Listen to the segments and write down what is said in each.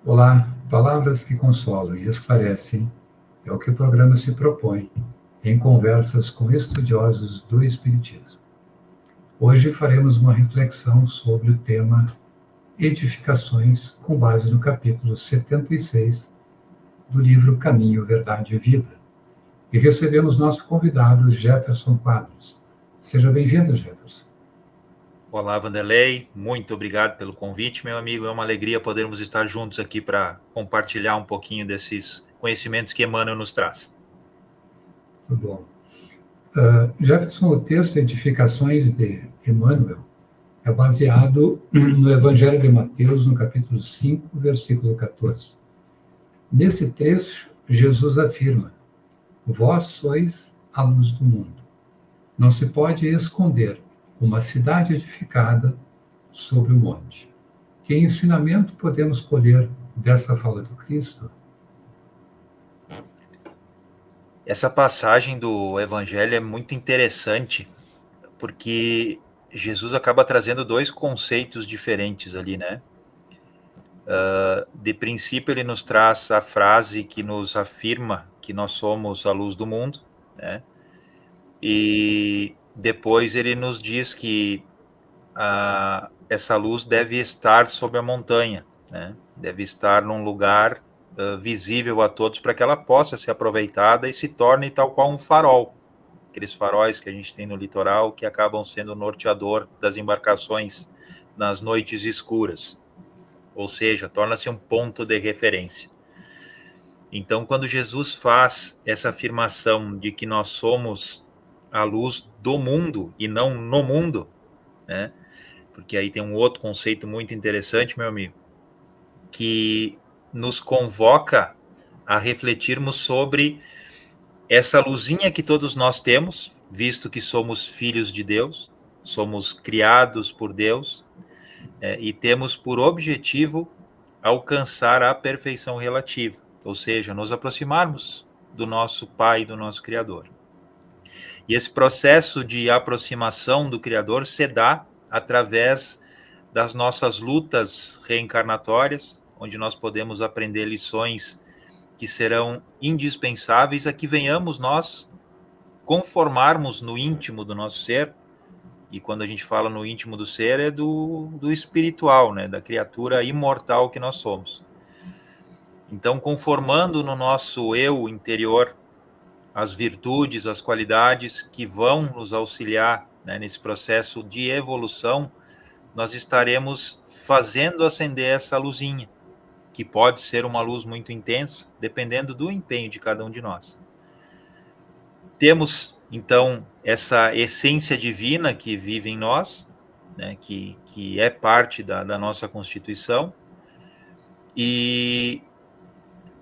Olá, palavras que consolam e esclarecem é o que o programa se propõe em conversas com estudiosos do Espiritismo. Hoje faremos uma reflexão sobre o tema Edificações, com base no capítulo 76 do livro Caminho, Verdade e Vida. E recebemos nosso convidado, Jefferson Quadros. Seja bem-vindo, Jefferson. Olá, Vanderlei, muito obrigado pelo convite, meu amigo. É uma alegria podermos estar juntos aqui para compartilhar um pouquinho desses conhecimentos que Emmanuel nos traz. Muito bom. Jefferson, o texto Edificações de Emmanuel é baseado no Evangelho de Mateus, no capítulo 5, versículo 14. Nesse trecho, Jesus afirma: Vós sois a luz do mundo. Não se pode esconder uma cidade edificada sobre o monte. Que ensinamento podemos colher dessa fala do Cristo? Essa passagem do Evangelho é muito interessante, porque Jesus acaba trazendo dois conceitos diferentes ali, né? De princípio, ele nos traz a frase que nos afirma que nós somos a luz do mundo, né? E depois ele nos diz que essa luz deve estar sobre a montanha, né? Deve estar num lugar visível a todos para que ela possa ser aproveitada e se torne tal qual um farol. Aqueles faróis que a gente tem no litoral que acabam sendo o norteador das embarcações nas noites escuras. Ou seja, torna-se um ponto de referência. Então, quando Jesus faz essa afirmação de que nós somos a luz do mundo e não no mundo, né? Porque aí tem um outro conceito muito interessante, meu amigo, que nos convoca a refletirmos sobre essa luzinha que todos nós temos, visto que somos filhos de Deus, somos criados por Deus, e temos por objetivo alcançar a perfeição relativa, ou seja, nos aproximarmos do nosso Pai, do nosso Criador. E esse processo de aproximação do Criador se dá através das nossas lutas reencarnatórias, onde nós podemos aprender lições que serão indispensáveis a que venhamos nós conformarmos no íntimo do nosso ser. E quando a gente fala no íntimo do ser, é do espiritual, né? Da criatura imortal que nós somos. Então, conformando no nosso eu interior as virtudes, as qualidades que vão nos auxiliar, né, nesse processo de evolução, nós estaremos fazendo acender essa luzinha, que pode ser uma luz muito intensa, dependendo do empenho de cada um de nós. Temos, então, essa essência divina que vive em nós, né, que é parte da nossa constituição, e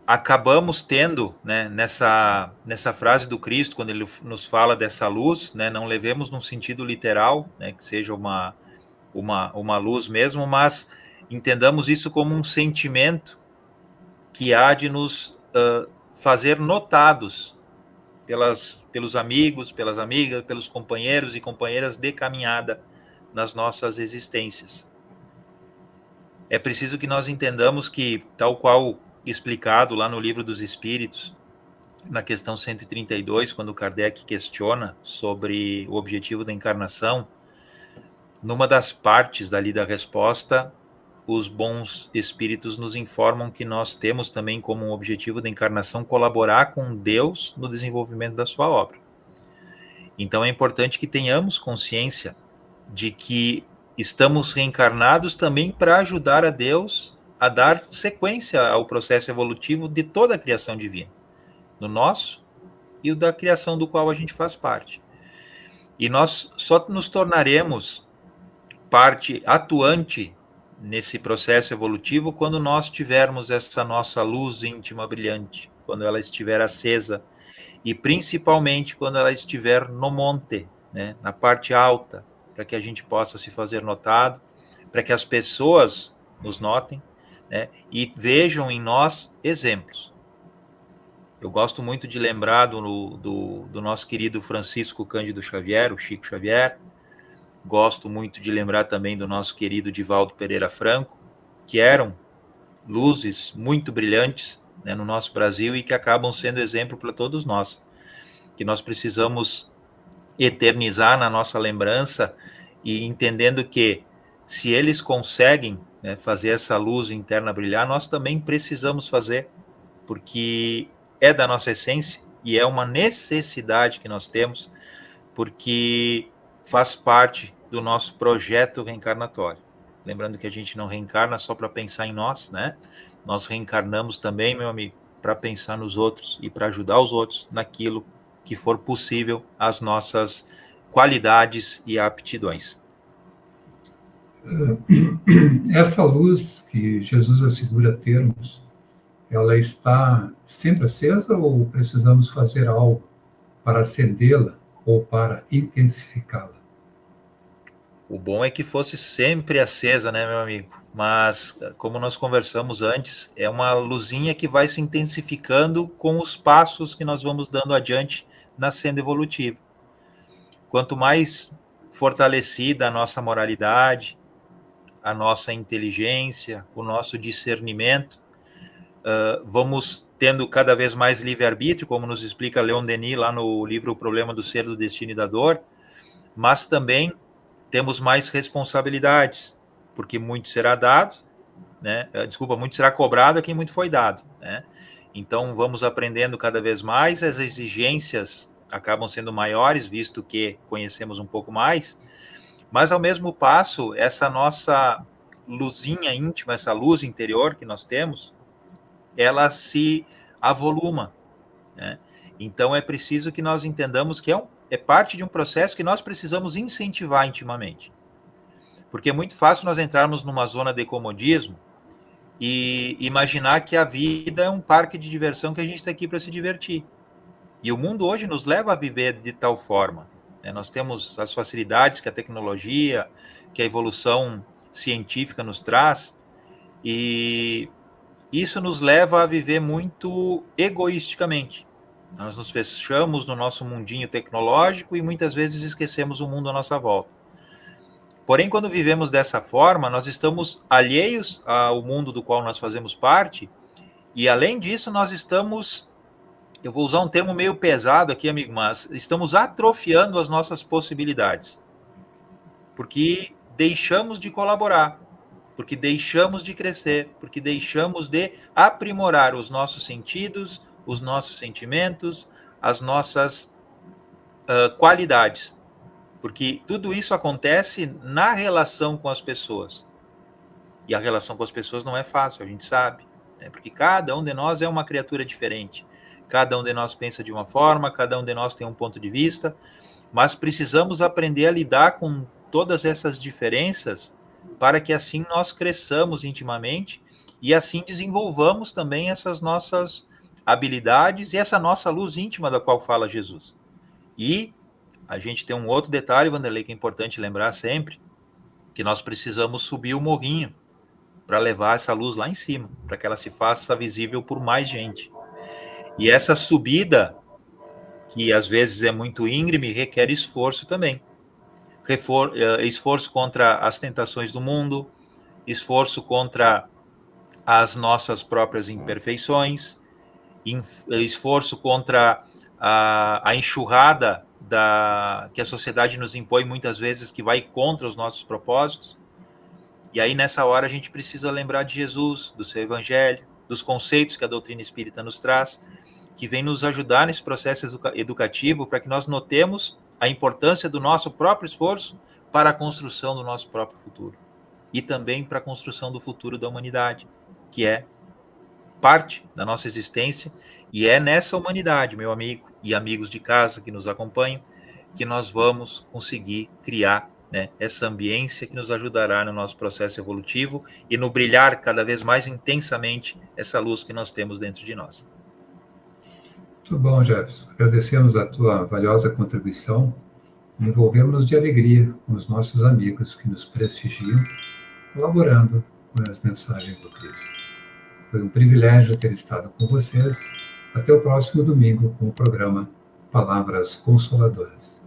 acabamos tendo, né, nessa frase do Cristo, quando ele nos fala dessa luz, né, não levemos num sentido literal, né, que seja uma luz mesmo, mas entendamos isso como um sentimento que há de nos fazer notados pelos amigos, pelas amigas, pelos companheiros e companheiras de caminhada nas nossas existências. É preciso que nós entendamos que, tal qual explicado lá no Livro dos Espíritos, na questão 132, quando Kardec questiona sobre o objetivo da encarnação, numa das partes dali da resposta, os bons espíritos nos informam que nós temos também como um objetivo da encarnação colaborar com Deus no desenvolvimento da sua obra. Então é importante que tenhamos consciência de que estamos reencarnados também para ajudar a Deus a dar sequência ao processo evolutivo de toda a criação divina, no nosso e o da criação do qual a gente faz parte. E nós só nos tornaremos parte atuante nesse processo evolutivo quando nós tivermos essa nossa luz íntima brilhante, quando ela estiver acesa, e principalmente quando ela estiver no monte, né, na parte alta, para que a gente possa se fazer notado, para que as pessoas nos notem, né, e vejam em nós exemplos. Eu gosto muito de lembrar do nosso querido Francisco Cândido Xavier, o Chico Xavier. Gosto muito de lembrar também do nosso querido Divaldo Pereira Franco, que eram luzes muito brilhantes, né, no nosso Brasil e que acabam sendo exemplo para todos nós, que nós precisamos eternizar na nossa lembrança e entendendo que se eles conseguem, né, fazer essa luz interna brilhar, nós também precisamos fazer, porque é da nossa essência e é uma necessidade que nós temos, porque faz parte do nosso projeto reencarnatório. Lembrando que a gente não reencarna só para pensar em nós, né? Nós reencarnamos também, meu amigo, para pensar nos outros e para ajudar os outros naquilo que for possível, as nossas qualidades e aptidões. Essa luz que Jesus assegura termos, ela está sempre acesa ou precisamos fazer algo para acendê-la ou para intensificá-la? O bom é que fosse sempre acesa, né, meu amigo? Mas, como nós conversamos antes, é uma luzinha que vai se intensificando com os passos que nós vamos dando adiante na senda evolutiva. Quanto mais fortalecida a nossa moralidade, a nossa inteligência, o nosso discernimento, vamos tendo cada vez mais livre-arbítrio, como nos explica Leon Denis lá no livro O Problema do Ser, do Destino e da Dor, mas também temos mais responsabilidades, porque muito será dado, né? Muito será cobrado a quem muito foi dado, né? Então vamos aprendendo cada vez mais, as exigências acabam sendo maiores, visto que conhecemos um pouco mais, mas ao mesmo passo, essa nossa luzinha íntima, essa luz interior que nós temos, ela se avoluma, né? Então é preciso que nós entendamos que é parte de um processo que nós precisamos incentivar intimamente. Porque é muito fácil nós entrarmos numa zona de comodismo e imaginar que a vida é um parque de diversão que a gente está aqui para se divertir. E o mundo hoje nos leva a viver de tal forma, né? Nós temos as facilidades que a tecnologia, que a evolução científica nos traz, e isso nos leva a viver muito egoisticamente. Nós nos fechamos no nosso mundinho tecnológico e muitas vezes esquecemos o mundo à nossa volta. Porém, quando vivemos dessa forma, nós estamos alheios ao mundo do qual nós fazemos parte, e além disso, nós estamos, eu vou usar um termo meio pesado aqui, amigo, mas estamos atrofiando as nossas possibilidades. Porque deixamos de colaborar, porque deixamos de crescer, porque deixamos de aprimorar os nossos sentidos, os nossos sentimentos, as nossas qualidades. Porque tudo isso acontece na relação com as pessoas. E a relação com as pessoas não é fácil, a gente sabe, né? Porque cada um de nós é uma criatura diferente. Cada um de nós pensa de uma forma, cada um de nós tem um ponto de vista, mas precisamos aprender a lidar com todas essas diferenças para que assim nós cresçamos intimamente e assim desenvolvamos também essas nossas habilidades e essa nossa luz íntima da qual fala Jesus. E a gente tem um outro detalhe, Vanderlei, que é importante lembrar sempre, que nós precisamos subir o morrinho para levar essa luz lá em cima, para que ela se faça visível por mais gente. E essa subida, que às vezes é muito íngreme, requer esforço também. Esforço contra as tentações do mundo, esforço contra as nossas próprias imperfeições, esforço contra a enxurrada que a sociedade nos impõe muitas vezes, que vai contra os nossos propósitos. E aí nessa hora a gente precisa lembrar de Jesus, do seu evangelho, dos conceitos que a doutrina espírita nos traz, que vem nos ajudar nesse processo educativo para que nós notemos a importância do nosso próprio esforço para a construção do nosso próprio futuro. E também para a construção do futuro da humanidade, que é parte da nossa existência, e é nessa humanidade, meu amigo e amigos de casa que nos acompanham, que nós vamos conseguir criar, né, essa ambiência que nos ajudará no nosso processo evolutivo e no brilhar cada vez mais intensamente essa luz que nós temos dentro de nós. Muito bom, Jefferson. Agradecemos a tua valiosa contribuição e envolvemos-nos de alegria com os nossos amigos que nos prestigiam, colaborando com as mensagens do Cristo. Foi um privilégio ter estado com vocês. Até o próximo domingo com o programa Palavras Consoladoras.